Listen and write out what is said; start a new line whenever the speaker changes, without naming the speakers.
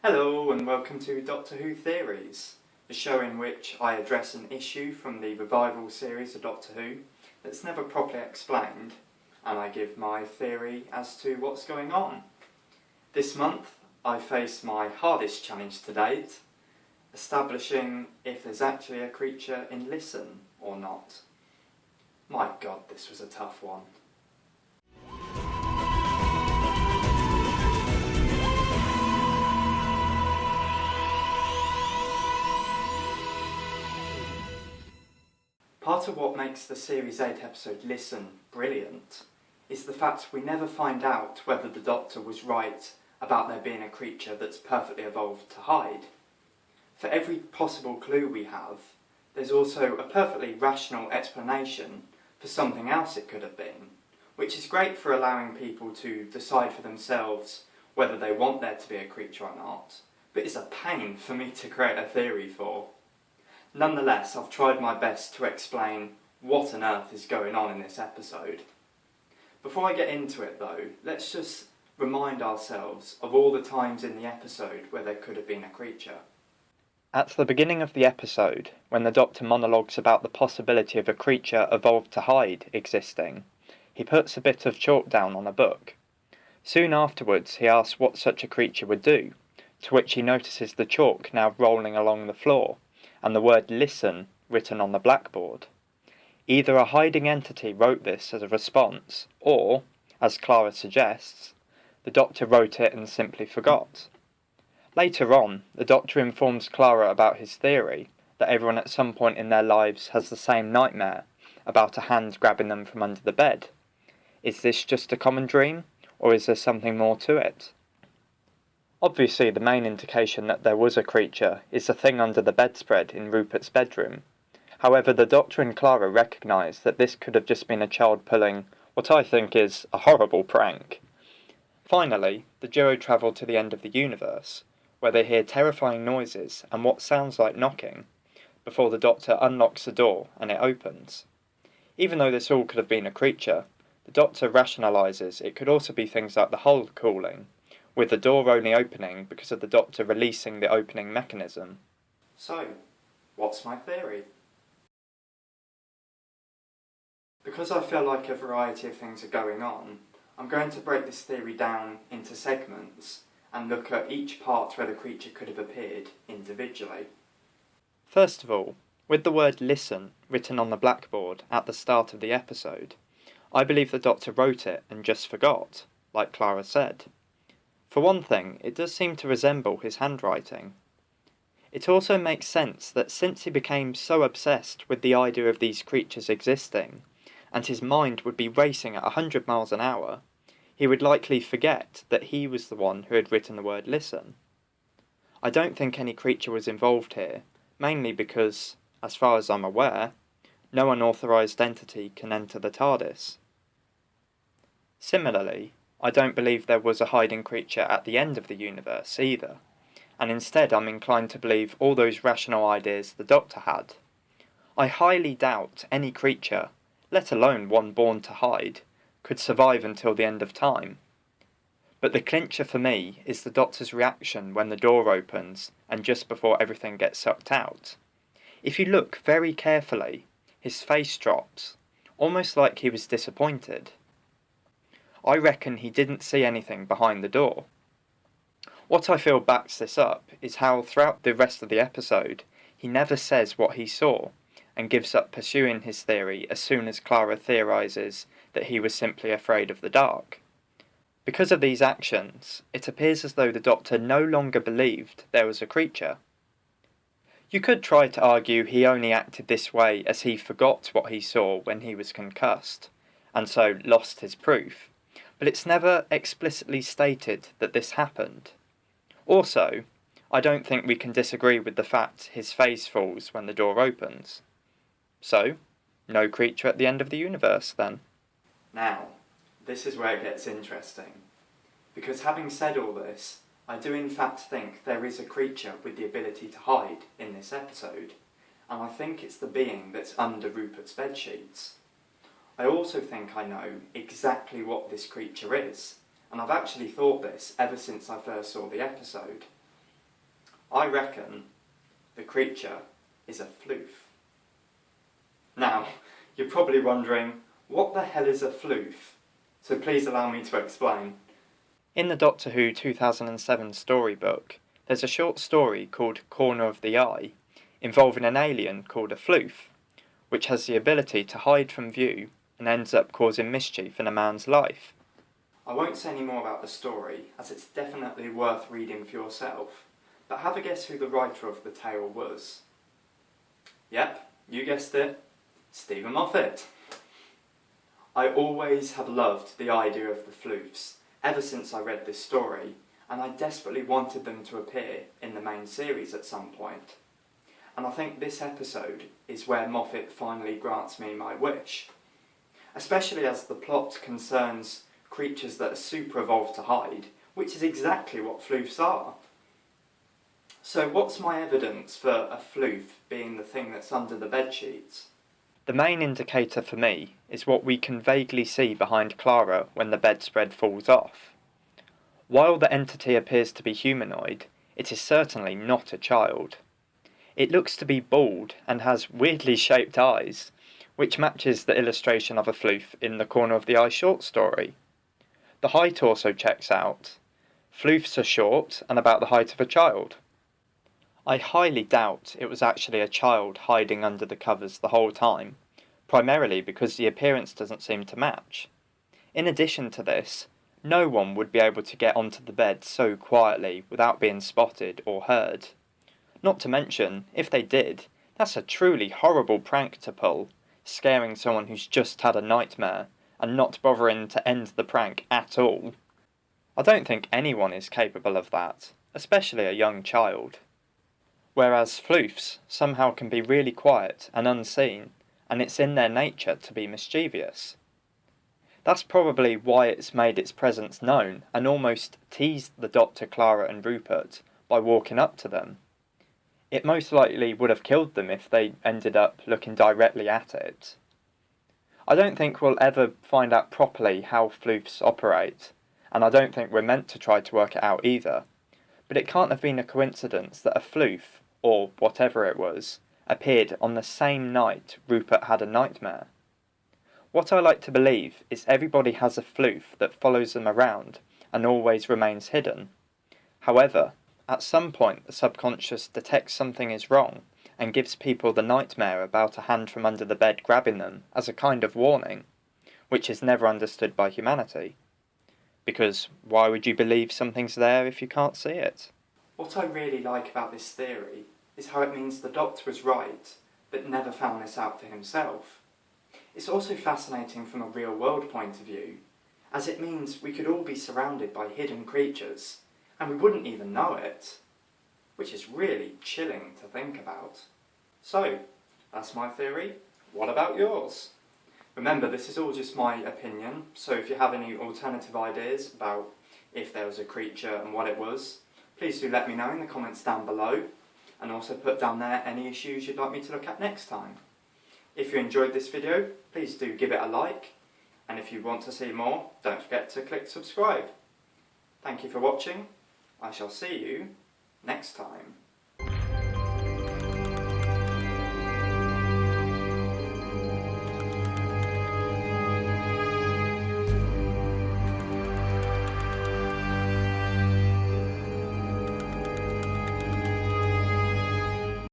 Hello and welcome to Doctor Who Theories, the show in which I address an issue from the revival series of Doctor Who that's never properly explained, and I give my theory as to what's going on. This month I face my hardest challenge to date, establishing if there's actually a creature in Listen or not. My god, this was a tough one. Part of what makes the Series 8 episode Listen brilliant is the fact we never find out whether the Doctor was right about there being a creature that's perfectly evolved to hide. For every possible clue we have, there's also a perfectly rational explanation for something else it could have been, which is great for allowing people to decide for themselves whether they want there to be a creature or not, but it's a pain for me to create a theory for. Nonetheless, I've tried my best to explain what on earth is going on in this episode. Before I get into it though, let's just remind ourselves of all the times in the episode where there could have been a creature.
At the beginning of the episode, when the Doctor monologues about the possibility of a creature evolved to hide existing, he puts a bit of chalk down on a book. Soon afterwards he asks what such a creature would do, to which he notices the chalk now rolling along the floor, and the word listen written on the blackboard. Either a hiding entity wrote this as a response, or, as Clara suggests, the Doctor wrote it and simply forgot. Later on, the Doctor informs Clara about his theory that everyone at some point in their lives has the same nightmare about a hand grabbing them from under the bed. Is this just a common dream, or is there something more to it? Obviously, the main indication that there was a creature is the thing under the bedspread in Rupert's bedroom. However, the Doctor and Clara recognise that this could have just been a child pulling what I think is a horrible prank. Finally, the duo travel to the end of the universe, where they hear terrifying noises and what sounds like knocking, before the Doctor unlocks the door and it opens. Even though this all could have been a creature, the Doctor rationalises it could also be things like the hull cooling, with the door only opening because of the Doctor releasing the opening mechanism.
So, what's my theory? Because I feel like a variety of things are going on, I'm going to break this theory down into segments and look at each part where the creature could have appeared individually.
First of all, with the word listen written on the blackboard at the start of the episode, I believe the Doctor wrote it and just forgot, like Clara said. For one thing, it does seem to resemble his handwriting. It also makes sense that since he became so obsessed with the idea of these creatures existing, and his mind would be racing at 100 miles an hour, he would likely forget that he was the one who had written the word listen. I don't think any creature was involved here, mainly because, as far as I'm aware, no unauthorised entity can enter the TARDIS. Similarly, I don't believe there was a hiding creature at the end of the universe either, and instead I'm inclined to believe all those rational ideas the Doctor had. I highly doubt any creature, let alone one born to hide, could survive until the end of time. But the clincher for me is the Doctor's reaction when the door opens and just before everything gets sucked out. If you look very carefully, his face drops, almost like he was disappointed. I reckon he didn't see anything behind the door. What I feel backs this up is how throughout the rest of the episode he never says what he saw and gives up pursuing his theory as soon as Clara theorises that he was simply afraid of the dark. Because of these actions, it appears as though the Doctor no longer believed there was a creature. You could try to argue he only acted this way as he forgot what he saw when he was concussed, and so lost his proof. But it's never explicitly stated that this happened. Also, I don't think we can disagree with the fact his face falls when the door opens. So, no creature at the end of the universe then.
Now, this is where it gets interesting. Because having said all this, I do in fact think there is a creature with the ability to hide in this episode, and I think it's the being that's under Rupert's bedsheets. I also think I know exactly what this creature is, and I've actually thought this ever since I first saw the episode. I reckon the creature is a floof. Now, you're probably wondering, what the hell is a floof? So please allow me to explain.
In the Doctor Who 2007 storybook, there's a short story called Corner of the Eye, involving an alien called a floof, which has the ability to hide from view and ends up causing mischief in a man's life.
I won't say any more about the story, as it's definitely worth reading for yourself, but have a guess who the writer of the tale was. Yep, you guessed it, Stephen Moffat. I always have loved the idea of the floofs, ever since I read this story, and I desperately wanted them to appear in the main series at some point. And I think this episode is where Moffat finally grants me my wish, especially as the plot concerns creatures that are super evolved to hide, which is exactly what floofs are. So what's my evidence for a floof being the thing that's under the bedsheets?
The main indicator for me is what we can vaguely see behind Clara when the bedspread falls off. While the entity appears to be humanoid, it is certainly not a child. It looks to be bald and has weirdly shaped eyes, which matches the illustration of a floof in the Corner of the Eye short story. The height also checks out. Floofs are short and about the height of a child. I highly doubt it was actually a child hiding under the covers the whole time, primarily because the appearance doesn't seem to match. In addition to this, no one would be able to get onto the bed so quietly without being spotted or heard. Not to mention, if they did, that's a truly horrible prank to pull, scaring someone who's just had a nightmare and not bothering to end the prank at all. I don't think anyone is capable of that, especially a young child. Whereas floofs somehow can be really quiet and unseen, and it's in their nature to be mischievous. That's probably why it's made its presence known and almost teased the Doctor, Clara and Rupert by walking up to them. It most likely would have killed them if they ended up looking directly at it. I don't think we'll ever find out properly how floofs operate, and I don't think we're meant to try to work it out either, but it can't have been a coincidence that a floof, or whatever it was, appeared on the same night Rupert had a nightmare. What I like to believe is everybody has a floof that follows them around and always remains hidden. However, at some point the subconscious detects something is wrong and gives people the nightmare about a hand from under the bed grabbing them as a kind of warning, which is never understood by humanity. Because why would you believe something's there if you can't see it?
What I really like about this theory is how it means the Doctor was right, but never found this out for himself. It's also fascinating from a real-world point of view, as it means we could all be surrounded by hidden creatures, and we wouldn't even know it, which is really chilling to think about. So, that's my theory. What about yours? Remember, this is all just my opinion, so if you have any alternative ideas about if there was a creature and what it was, please do let me know in the comments down below, and also put down there any issues you'd like me to look at next time. If you enjoyed this video, please do give it a like, and if you want to see more, don't forget to click subscribe. Thank you for watching. I shall see you next time.